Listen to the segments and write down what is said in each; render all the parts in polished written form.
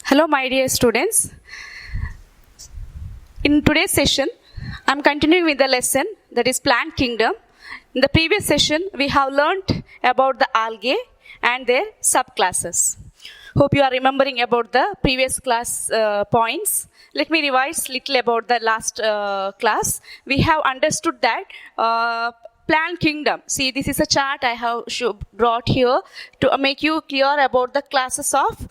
Hello, my dear students. In today's session, I am continuing with the lesson that is plant kingdom. In the previous session, we have learnt about the algae and their subclasses. Hope you are remembering about the previous class points. Let me revise little about the last class. We have understood that plant kingdom. See, this is a chart I have brought here to make you clear about the classes of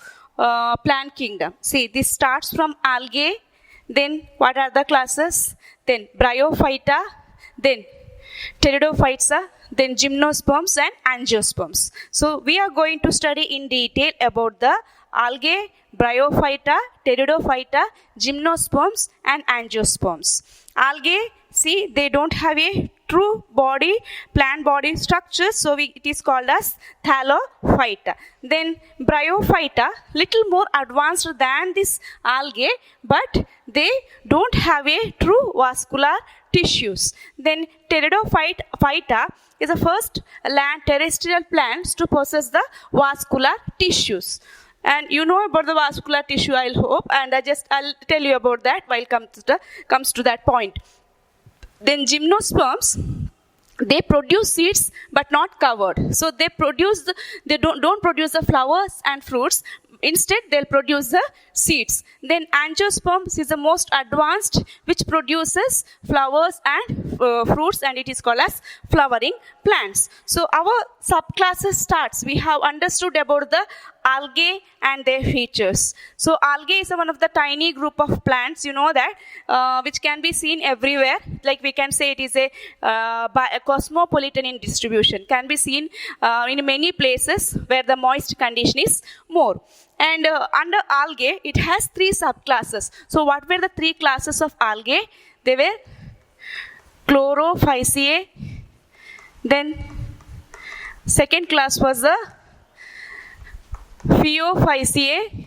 plant kingdom. See, this starts from algae, then what are the classes? Then bryophyta, then pteridophyta, then gymnosperms and angiosperms. So we are going to study in detail about the algae, bryophyta, pteridophyta, gymnosperms and angiosperms. Algae, see, they don't have a true body, plant body structure, so it is called as thallophyta. Then bryophyta, little more advanced than this algae, but they don't have a true vascular tissues. Then pteridophyta is the first land terrestrial plants to possess the vascular tissues. And you know about the vascular tissue, I hope, and I'll tell you about that while comes to that point. Then gymnosperms, they produce seeds but not covered. So they don't produce the flowers and fruits. Instead, they'll produce the seeds. Then angiosperms is the most advanced, which produces flowers and fruits, and it is called as flowering plants. So our subclasses starts. We have understood about the algae and their features. So algae is one of the tiny group of plants, you know that, which can be seen everywhere. Like we can say it is a cosmopolitan in distribution. Can be seen in many places where the moist condition is more. And under algae, it has three subclasses. So what were the three classes of algae? They were Chlorophyceae. Then second class was the Phaeophyceae.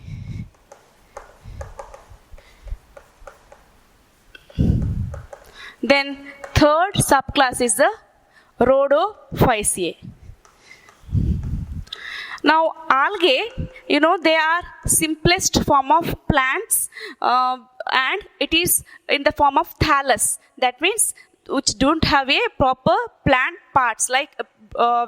Then third subclass is the Rhodophyceae. Now algae, you know, they are simplest form of plants and it is in the form of thallus. That means which don't have a proper plant parts, like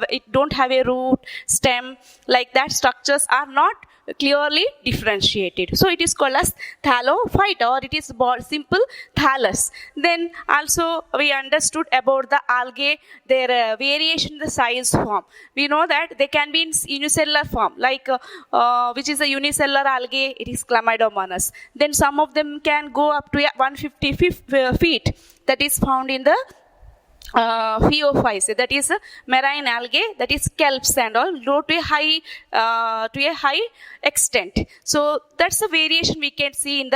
it don't have a root, stem, like that structures are not clearly differentiated. So it is called as thallophyta, or it is simple thallus. Then also we understood about the algae, their variation in the size form. We know that they can be in unicellular form, like which is a unicellular algae, it is Chlamydomonas. Then some of them can go up to 150 feet, that is found in the Phaeophyceae, that is marine algae, that is kelps and all, go to a high extent. So that's the variation we can see in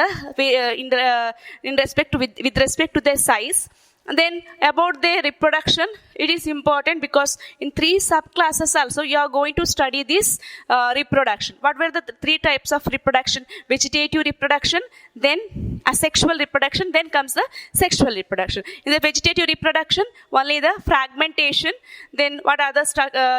respect to their size. And then about their reproduction, it is important because in three subclasses also you are going to study this reproduction. What were the three types of reproduction? Vegetative reproduction, then asexual reproduction, then comes the sexual reproduction. In the vegetative reproduction, only the fragmentation, then what other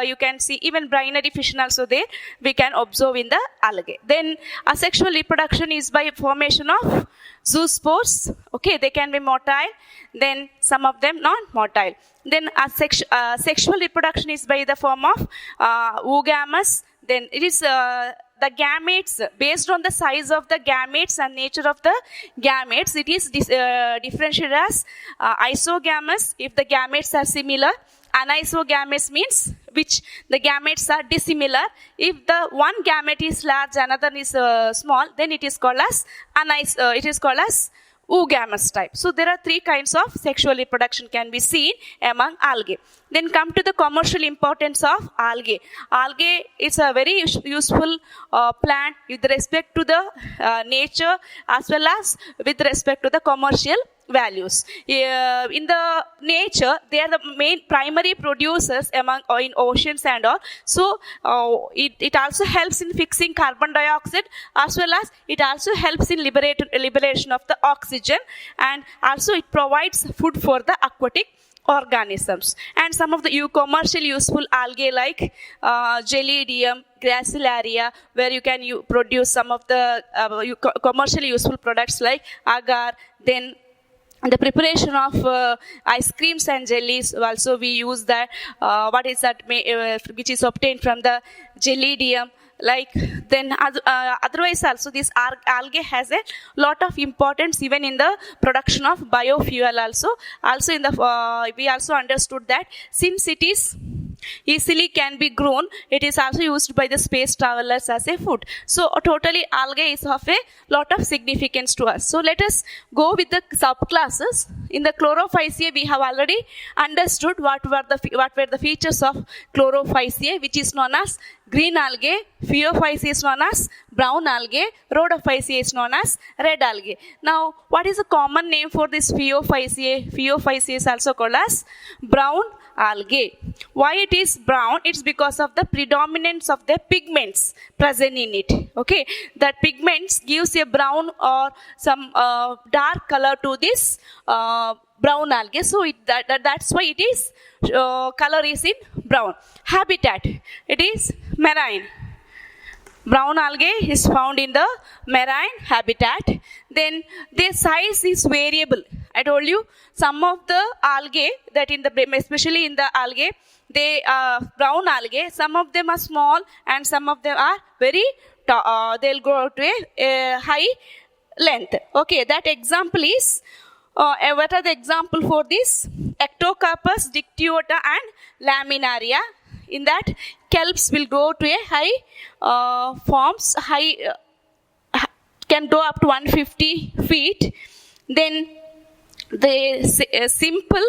you can see, even binary fission also there, we can observe in the algae. Then asexual reproduction is by formation of zoospores. Okay, they can be motile, then some of them non-motile. Then sexual reproduction is by the form of oogamous. Then it is the gametes, based on the size of the gametes and nature of the gametes, it is differentiated as isogamous if the gametes are similar. Anisogamous means which the gametes are dissimilar. If the one gamete is large, another is small, then it is called as oogamous type. So there are three kinds of sexual reproduction can be seen among algae. Then come to the commercial importance of algae. Algae is a very useful plant with respect to the nature as well as with respect to the commercial values. In the nature, they are the main primary producers in oceans and all. So it also helps in fixing carbon dioxide, as well as it also helps in liberation of the oxygen, and also it provides food for the aquatic organisms. And some of the commercially useful algae like Gelidium, gracilaria, where you can produce some of the commercially useful products like agar. Then the preparation of ice creams and jellies, also we use that, which is obtained from the jellydium. Like then otherwise also this algae has a lot of importance even in the production of biofuel also in the we also understood that since it is easily can be grown, it is also used by the space travelers as a food. So totally algae is of a lot of significance to us. So let us go with the subclasses. In the Chlorophyceae, we have already understood what were the features of Chlorophyceae, which is known as green algae. Phaeophyceae is known as brown algae. Rhodophyceae is known as red algae. Now, what is the common name for this Phaeophyceae? Phaeophyceae is also called as brown algae. Why it is brown? It's because of the predominance of the pigments present in it. Okay, that pigments gives a brown or some dark color to this brown algae. So that's why it is color is in brown. Habitat, it is marine. Brown algae is found in the marine habitat. Then their size is variable. I told you some of the algae that especially in the algae, they brown algae, some of them are small and some of them are very they'll go to a high length. Okay, that example is what are the example for this? Ectocarpus, dictyota and laminaria. In that, kelps will go to a high forms, can go up to 150 feet. Then the simple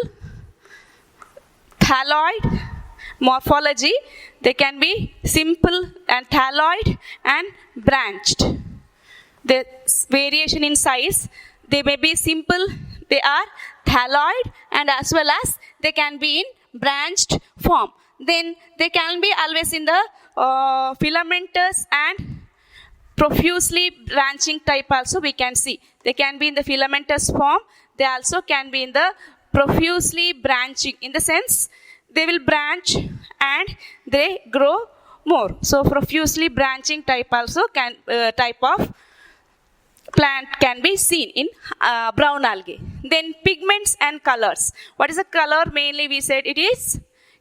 thalloid morphology, they can be simple and thalloid and branched. The variation in size, they may be simple, they are thalloid, and as well as they can be in branched form. Then they can be always in the filamentous and profusely branching type also we can see. They can be in the filamentous form. They also can be in the profusely branching, in the sense they will branch and they grow more. So profusely branching type also can type of plant can be seen in brown algae. Then pigments and colors. What is the color? Mainly we said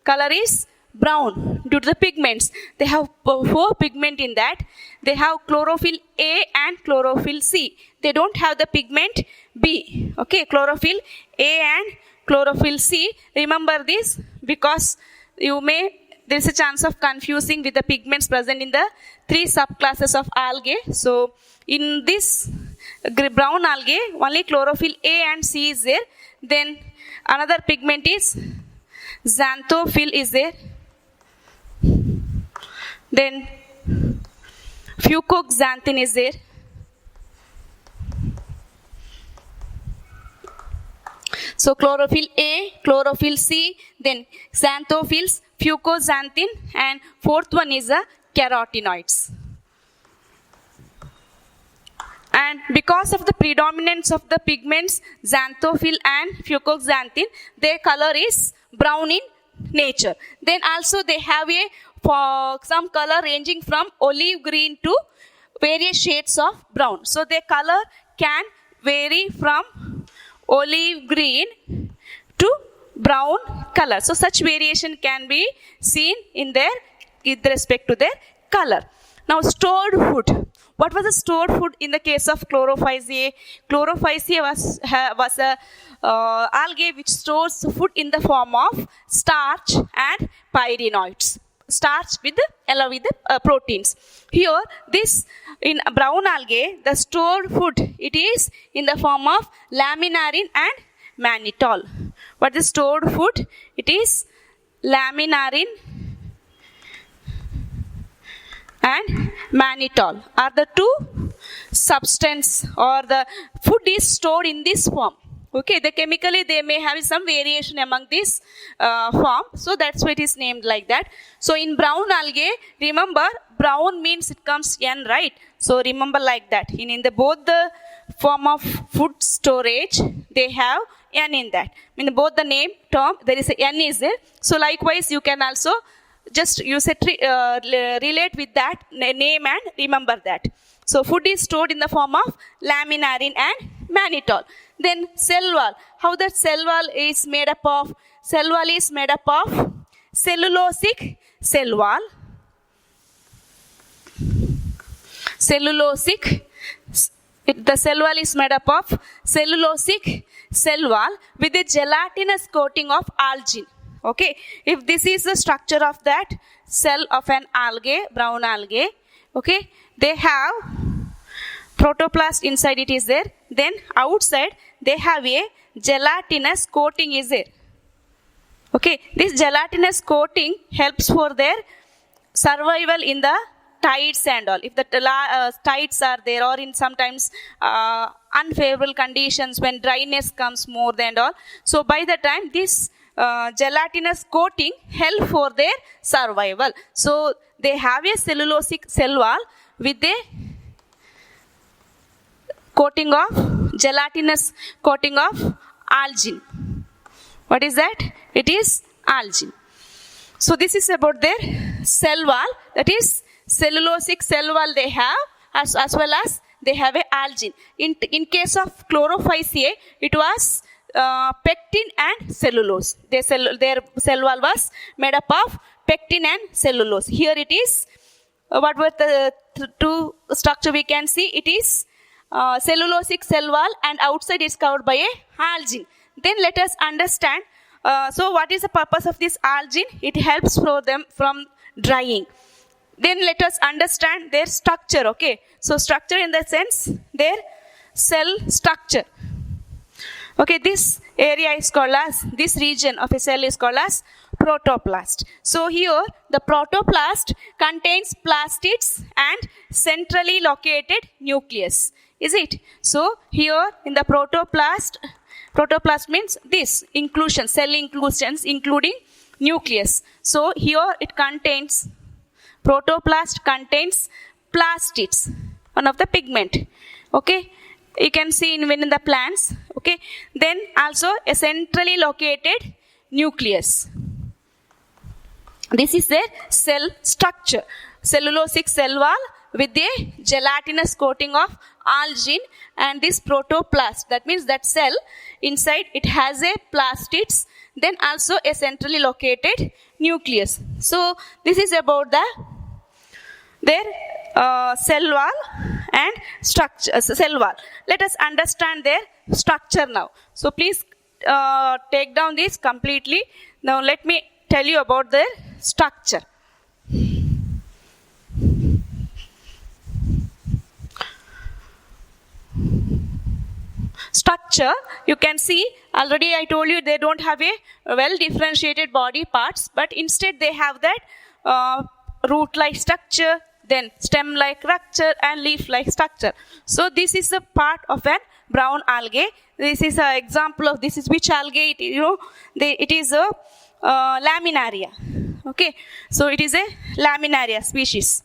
color is brown due to the pigments. They have 4 pigment in that. They have chlorophyll A and chlorophyll C. They don't have the pigment B. Okay, chlorophyll A and chlorophyll C. Remember this because there is a chance of confusing with the pigments present in the 3 subclasses of algae. So in this brown algae, only chlorophyll A and C is there. Then another pigment is xanthophyll is there. Then fucoxanthin is there. So chlorophyll A, chlorophyll C, then xanthophylls, fucoxanthin, and 4th one is the carotenoids. And because of the predominance of the pigments xanthophyll and fucoxanthin, their color is brown in nature. Then also they have some color ranging from olive green to various shades of brown. So their color can vary from olive green to brown color. So such variation can be seen with respect to their color. Now stored food. What was the stored food in the case of Chlorophyceae? Chlorophyceae was a algae which stores food in the form of starch and pyrenoids. Starch along with the proteins. Here, this in brown algae, the stored food, it is in the form of laminarin and mannitol. What is stored food? It is laminarin and mannitol are the 2 substance, or the food is stored in this form. Okay, chemically they may have some variation among this form, so that's why it is named like that. So in brown algae, remember brown means it comes N, right? So remember like that. In both the form of food storage, they have N in that. In both the name term, there is a N is there. So likewise, you can also just you relate with that name and remember that. So food is stored in the form of laminarin and mannitol. Then cell wall. How the cell wall is made up of? Cell wall is made up of cellulosic cell wall. The cell wall is made up of cellulosic cell wall with a gelatinous coating of algin. Okay, if this is the structure of that cell of an algae, brown algae, okay, they have protoplast inside it is there. Then outside they have a gelatinous coating is there. Okay, this gelatinous coating helps for their survival in the tides and all. If the tides are there, or in sometimes unfavorable conditions when dryness comes more than all. So by the time this gelatinous coating help for their survival. So they have a cellulosic cell wall with a coating of gelatinous coating of algin. What is that? It is algin. So this is about their cell wall, that is cellulosic cell wall they have, as well as they have a algin. In case of chlorophyceae, it was pectin and cellulose. Their cell wall was made up of pectin and cellulose. Here it is, what were the two structure we can see? It is cellulosic cell wall and outside is covered by a algin. Then let us understand, so what is the purpose of this algin? It helps for them from drying. Then let us understand their structure, okay. So structure in the sense, their cell structure. Okay, this area is called as, this region of a cell is called as protoplast. So here the protoplast contains plastids and centrally located nucleus. Is it? So here in the protoplast means this inclusion, cell inclusions including nucleus. So here it contains, protoplast contains plastids, one of the pigment. Okay, you can see in the plants. Okay, then also a centrally located nucleus. This is their cell structure. Cellulosic cell wall with a gelatinous coating of algin and this protoplast. That means that cell inside it has a plastids, then also a centrally located nucleus. So this is about their cell wall and structure, cell wall. Let us understand their structure now. So please take down this completely. Now let me tell you about their structure. Structure, you can see, already I told you they don't have a well differentiated body parts, but instead they have that root-like structure, then stem-like structure and leaf-like structure. So this is a part of a brown algae. This is an example of, this is which algae, it is a laminaria. Okay, so it is a laminaria species.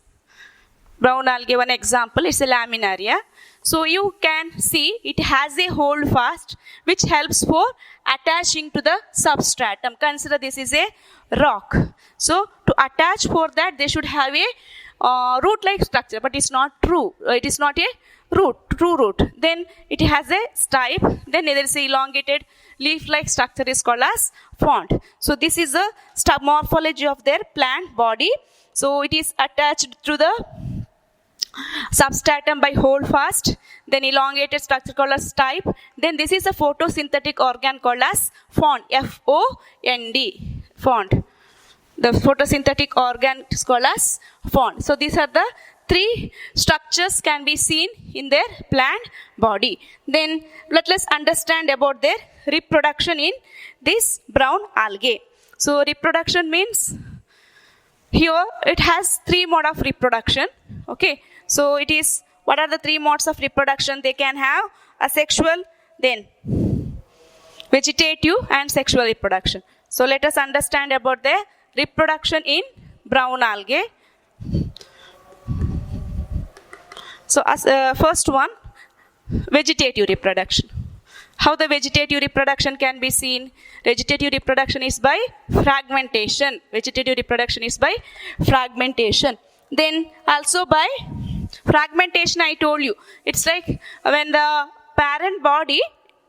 Brown algae, one example, it's a laminaria. So you can see it has a hold fast which helps for attaching to the substratum. Consider this is a rock. So to attach for that they should have a root-like structure, but it's not true. It is not a true root. Then it has a stipe. Then there is a elongated leaf-like structure is called as frond. So this is the morphology of their plant body. So it is attached to the substratum by hold fast, then elongated structure called as stipe. Then this is a photosynthetic organ called as frond, F-O-N-D, frond. The photosynthetic organ is called as frond. So these are the three structures can be seen in their plant body. Then let us understand about their reproduction in this brown algae. So reproduction means, here it has three modes of reproduction. Okay, so it is, what are the three modes of reproduction? They can have asexual, then vegetative and sexual reproduction. So let us understand about the reproduction in brown algae. So as first one, vegetative reproduction. How the vegetative reproduction can be seen? Vegetative reproduction is by fragmentation. Vegetative reproduction is by fragmentation. Then also by fragmentation, I told you. It's like when the parent body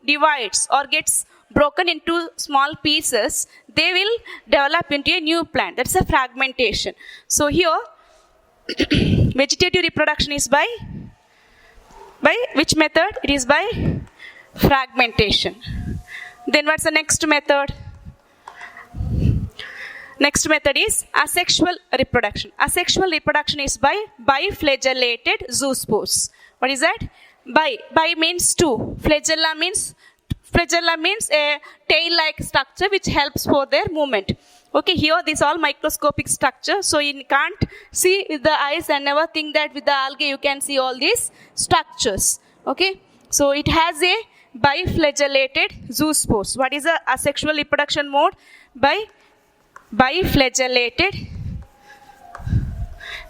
divides or gets broken into small pieces, they will develop into a new plant. That's a fragmentation. So here, vegetative reproduction is by which method? It is by fragmentation. Then what's the next method? Next method is asexual reproduction. Asexual reproduction is by biflagellated zoospores. What is that? Bi means two. Flagella means a tail-like structure which helps for their movement. Okay, here this all microscopic structure, so you can't see with the eyes and never think that with the algae you can see all these structures. Okay, so it has a biflagellated zoospores. What is the asexual reproduction mode? By biflagellated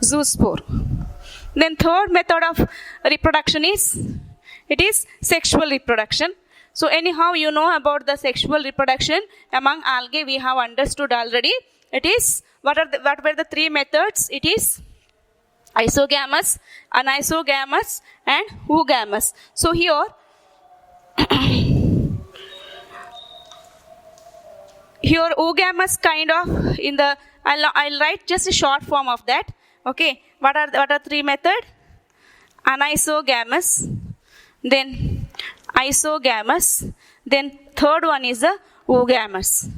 zoospore. Then third method of reproduction is sexual reproduction. So anyhow, you know about the sexual reproduction among algae. We have understood already. It is what were the three methods? It is isogamous, anisogamous, and oogamous. So here, oogamous kind of in the I'll write just a short form of that. Okay, what are three methods? Anisogamous, then isogamous, then third one is the oogamous.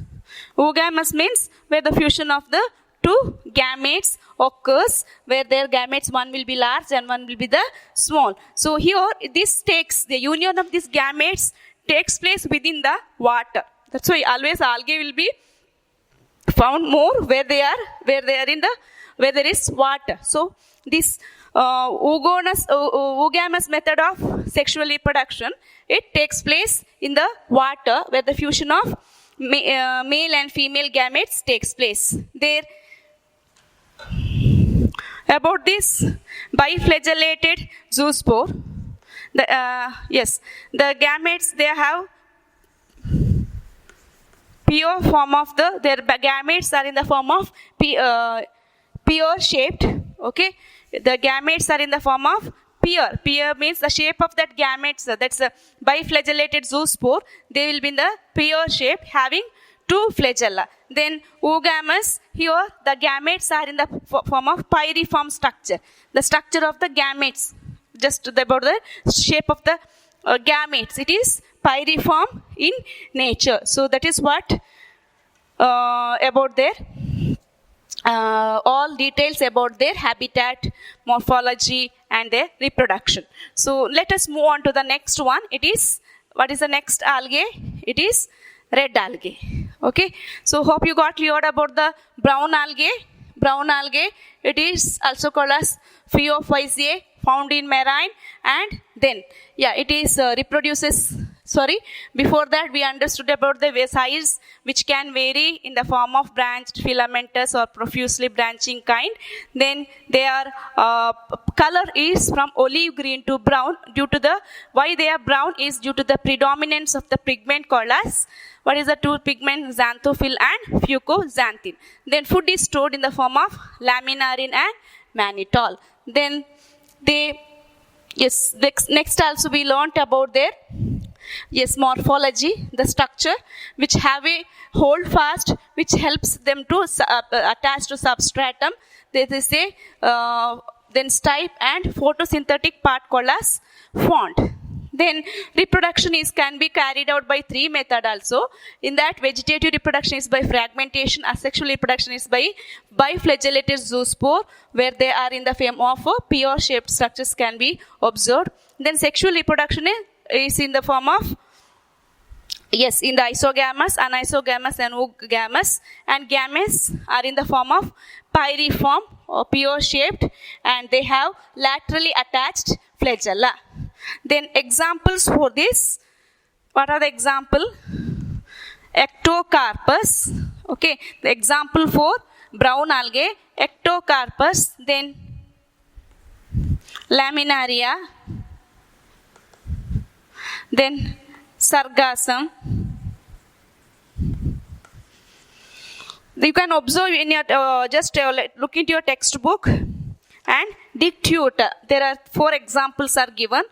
Oogamous means where the fusion of the two gametes occurs, where their gametes, one will be large and one will be the small. So here the union of these gametes takes place within the water. That's why always algae will be found more where there is water. So this oogamous method of sexual reproduction, it takes place in the water where the fusion of male and female gametes takes place. There, about this biflagellated zoospore, the gametes, they have pure form of their gametes are in the form of pear shaped. Okay, the gametes are in the form of pear. Pear means the shape of that gametes. That's a biflagellated zoospore. They will be in the pear shape, having two flagella. Then oogamous, here the gametes are in the form of pyriform structure. The structure of the gametes, just about the shape of the gametes, it is pyriform in nature. So that is what about their all details about their habitat, morphology, and their reproduction. So let us move on to the next one. What is the next algae? It is red algae. Okay, so hope you got cleared about the brown algae. Brown algae, it is also called as Phaeophyceae, found in marine, and then it is reproduces. Before that we understood about the size, which can vary in the form of branched, filamentous, or profusely branching kind. Then their color is from olive green to brown. Why they are brown is due to the predominance of the pigment called as, what is the two pigment? Xanthophyll and fucoxanthin. Then food is stored in the form of laminarin and mannitol. Then next also we learnt about their morphology, the structure, which have a hold fast, which helps them to attach to substratum. There is a then stipe and photosynthetic part called as font. Then reproduction can be carried out by three methods also. In that, vegetative reproduction is by fragmentation, asexual reproduction is by biflagellated zoospore, where they are in the form of pear-shaped structures can be observed. Then sexual reproduction is in the form of, in the isogamous, anisogamous, and oogamous. And gametes are in the form of pyriform or pear-shaped, and they have laterally attached flagella. Then examples for this, what are the example? Ectocarpus. Okay, the example for brown algae, Ectocarpus, then Laminaria, then sargassum. You can observe in your, look into your textbook, and dictuta. There are 4 examples are given.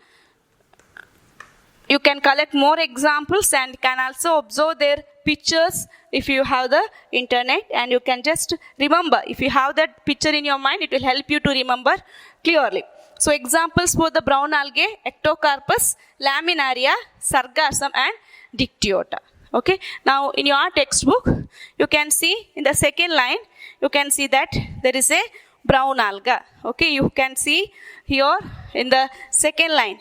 You can collect more examples and can also observe their pictures if you have the internet, and you can just remember. If you have that picture in your mind, it will help you to remember clearly. So examples for the brown algae: Ectocarpus, Laminaria, Sargassum and Dictyota. Okay. Now in your textbook, you can see in the second line, you can see that there is a brown alga. Okay. You can see here in the second line.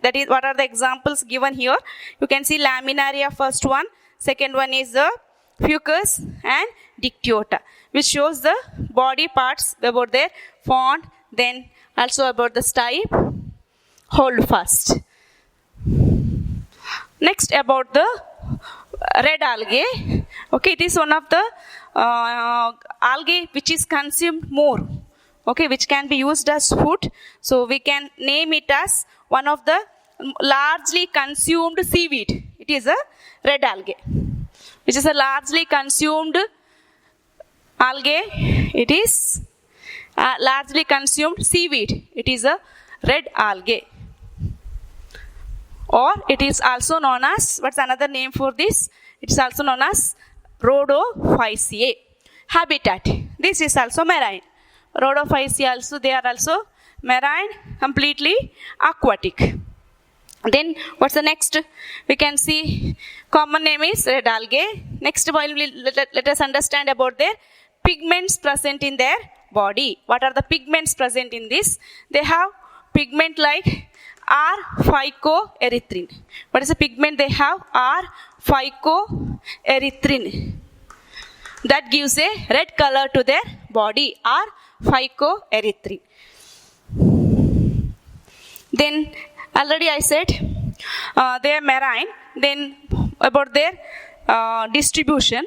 That is, what are the examples given here? You can see Laminaria first one. Second one is the Fucus and Dictyota, which shows the body parts about their font, then also about the stipe, hold fast. Next, about the red algae. Okay, it is one of the algae which is consumed more. Okay, which can be used as food. So we can name it as one of the largely consumed seaweed. It is a red algae, which is a largely consumed algae. It is largely consumed seaweed. It is a red algae. Or it is also known as, what's another name for this? It is also known as Rhodophyceae. Habitat. This is also marine. Rhodophyceae also, they are also marine, completely aquatic. Then what's the next? We can see common name is red algae. Next, let us understand about their pigments present in their body. What are the pigments present in this? They have pigment like R-phycoerythrin. What is the pigment they have? R-phycoerythrin. That gives a red color to their body. R-phycoerythrin. Then already I said they are marine. Then about their distribution,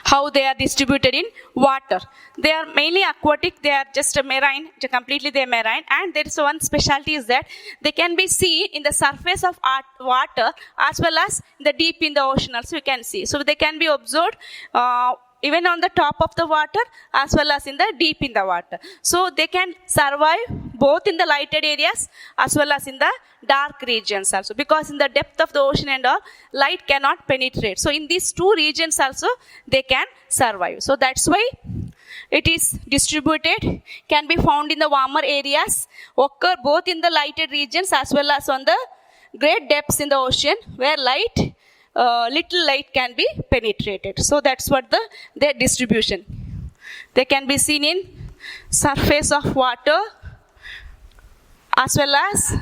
how they are distributed in water. They are mainly aquatic. They are just a marine. Completely they are marine. And there is one specialty is that they can be seen in the surface of water as well as the deep in the ocean also you can see. So they can be observed even on the top of the water as well as in the deep in the water. So they can survive both in the lighted areas as well as in the dark regions also, because in the depth of the ocean and all, light cannot penetrate. So in these two regions also they can survive. So that's why it is distributed, can be found in the warmer areas, occur both in the lighted regions as well as on the great depths in the ocean where little light can be penetrated. So that's what their distribution. They can be seen in surface of water as well as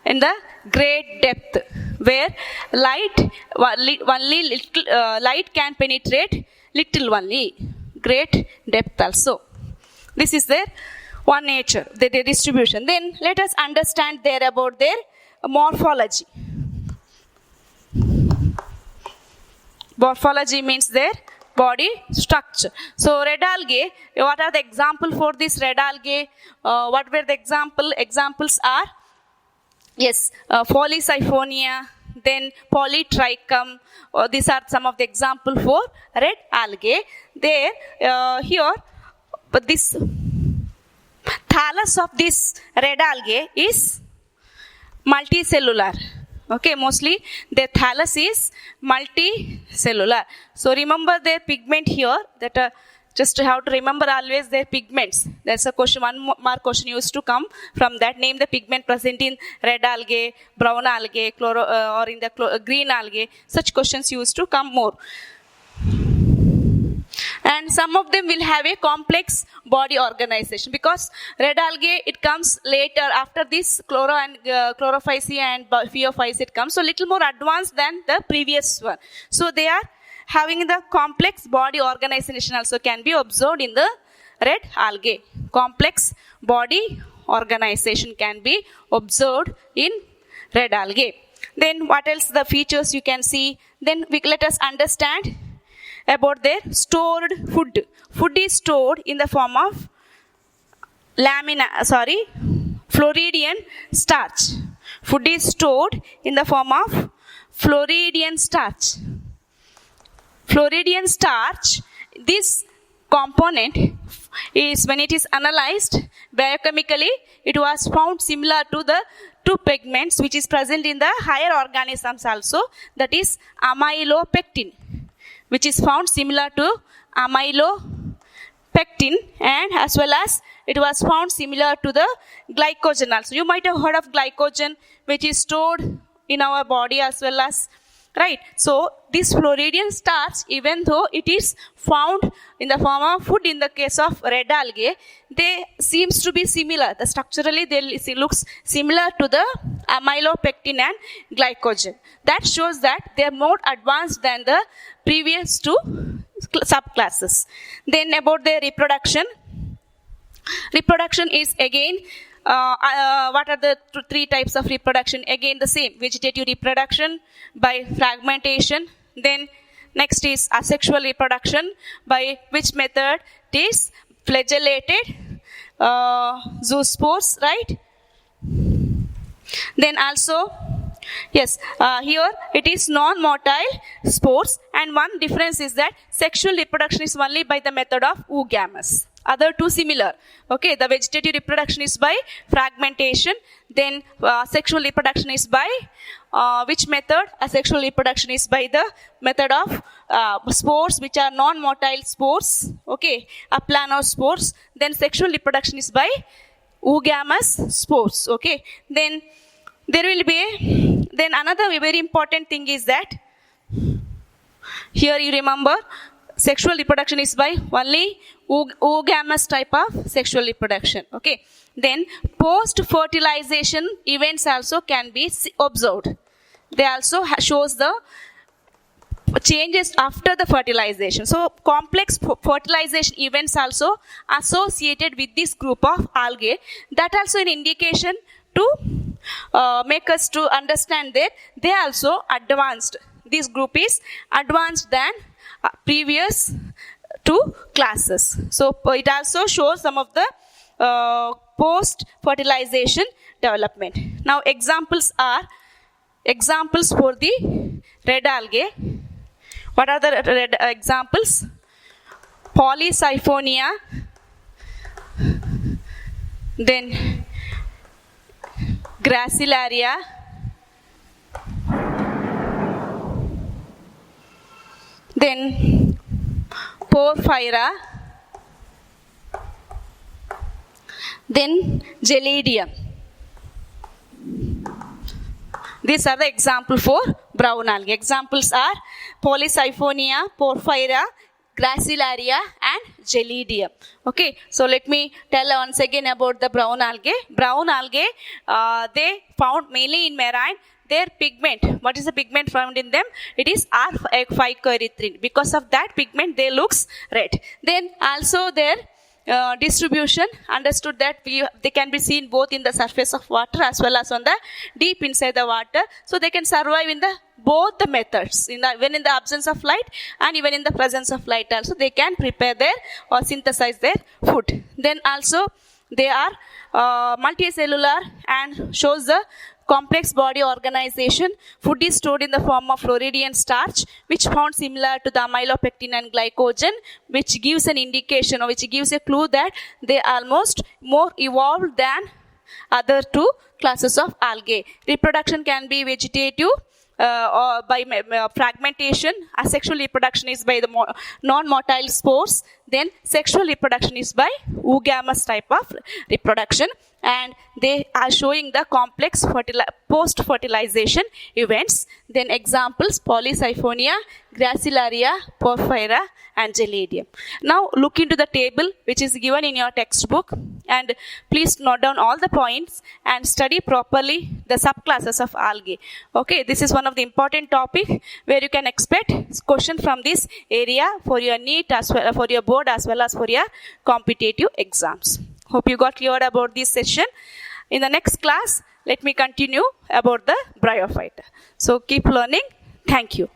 in the great depth where only little light can penetrate, little only, great depth also. This is their one nature, their distribution. Then let us understand about their morphology. Morphology means their body structure. So red algae, what are the examples for this red algae? What were the examples are? Yes, Polysiphonia, then Polytrichum. These are some of the examples for red algae. There, here, but this thallus of this red algae is multicellular. Okay, mostly their thallus is multicellular. So remember their pigment here, that just have to remember always their pigments. That's a question, one more question used to come from that. Name the pigment present in red algae, brown algae, or in the green algae. Such questions used to come more. And some of them will have a complex body organization, because red algae, it comes later after this chlorophyceae and phaeophyceae it comes. So little more advanced than the previous one. So they are having the complex body organization also can be observed in the red algae. Complex body organization can be observed in red algae. Then what else the features you can see? Then let us understand about their stored food. Food is stored in the form of Floridian starch. Food is stored in the form of Floridian starch. Floridian starch, this component is, when it is analyzed biochemically, it was found similar to the two pigments which is present in the higher organisms also, that is amylopectin, which is found similar to amylopectin, and as well as it was found similar to the glycogen also. You might have heard of glycogen, which is stored in our body as well as, right? So this Floridian starch, even though it is found in the form of food in the case of red algae, they seems to be similar. The structurally they looks similar to the amylopectin and glycogen. That shows that they are more advanced than the previous two subclasses. Then about their reproduction. Reproduction is again, what are the three types of reproduction? Again the same, vegetative reproduction by fragmentation. Then next is asexual reproduction, by which method it is flagellated zoospores, right? Then also, yes, here it is non-motile spores, and one difference is that sexual reproduction is only by the method of oogamous. Other two similar. Okay, the vegetative reproduction is by fragmentation. Then sexual reproduction is by which method? Asexual reproduction is by the method of spores, which are non-motile spores. Okay, aplanospores. Then sexual reproduction is by oogamous spores. Okay, then there will be then another very important thing is that here you remember, sexual reproduction is by only oogamous type of sexual reproduction. Okay. Then post-fertilization events also can be observed. They also shows the changes after the fertilization. So complex fertilization events also associated with this group of algae. That also an indication to make us to understand that they also advanced. This group is advanced than previous two classes. So it also shows some of the post-fertilization development. Now examples for the red algae. What are the red examples? Polysiphonia, then Gracilaria, then Porphyra, then Gelidium. These are the example for brown algae. Examples are Polysiphonia, Porphyra, Gracilaria and Gelidium. Okay, so let me tell once again about the brown algae. Brown algae, they found mainly in marine. Their pigment, what is the pigment found in them? It is R5-erythrin. Because of that pigment, they looks red. Then also their distribution, understood that they can be seen both in the surface of water as well as on the deep inside the water. So they can survive in the both the methods, even in the absence of light and even in the presence of light also, they can prepare their or synthesize their food. Then also they are multicellular and shows the complex body organization. Food is stored in the form of Floridian starch, which found similar to the amylopectin and glycogen, which gives an indication or which gives a clue that they are almost more evolved than other two classes of algae. Reproduction can be vegetative or by fragmentation. Asexual reproduction is by the non-motile spores. Then sexual reproduction is by oogamous type of reproduction, and they are showing the complex post-fertilization events. Then examples: Polysiphonia, Gracilaria, Porphyra and Gelidium. Now look into the table which is given in your textbook, and please note down all the points and study properly the subclasses of algae. Okay, this is one of the important topic where you can expect question from this area for your NEET as well, for your board as well as for your competitive exams. Hope you got clear about this session. In the next class, let me continue about the bryophyte. So keep learning. Thank you.